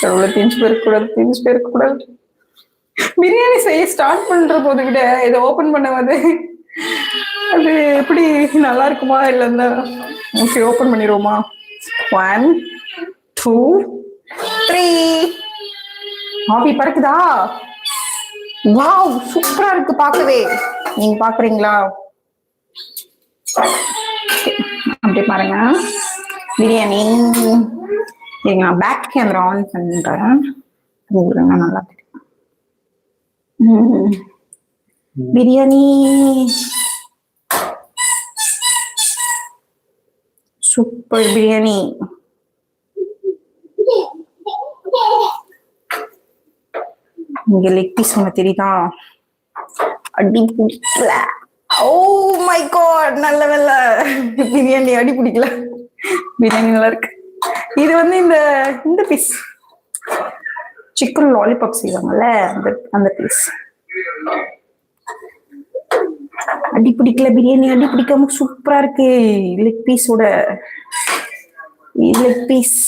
எவ்வளவு திங்ஸ் பேருக்கு கூடாது. பிரியாணி செய்ய ஸ்டார்ட் பண்ற போது விட இதை ஓபன் பண்ணுவது அது எப்படி நல்லா இருக்குமா இல்லைன்னா ஓகே ஓபன் பண்ணிடுவோமா. 1 2 3 ஆவி பறக்குதா. வாவ் சூப்பரா இருக்கு பார்க்கவே. நீங்க பாக்குறீங்களா? அப்படி பாருங்க பிரியாணி. நான் பேக் கேமரா ஆன் பண்றேன். நல்லா பிரியாணி சூப்பர் பிரியாணி. இங்க லெக் பீஸ் ஒண்ணு தெரியுதா? அடி பிடிக்கல. ஓ மை காட், நல்ல வேலை பிரியாணி அடி பிடிக்கல. பிரியாணி நல்லா இருக்கு. இது வந்து இந்த பீஸ் சிக்கன் லாலிபாப் செய்வாங்கல்ல அந்த பீஸ். அடி பிடிக்கல பிரியாணி, அடி பிடிக்காம சூப்பரா இருக்கு. லெக் பீஸோட லெக் பீஸ்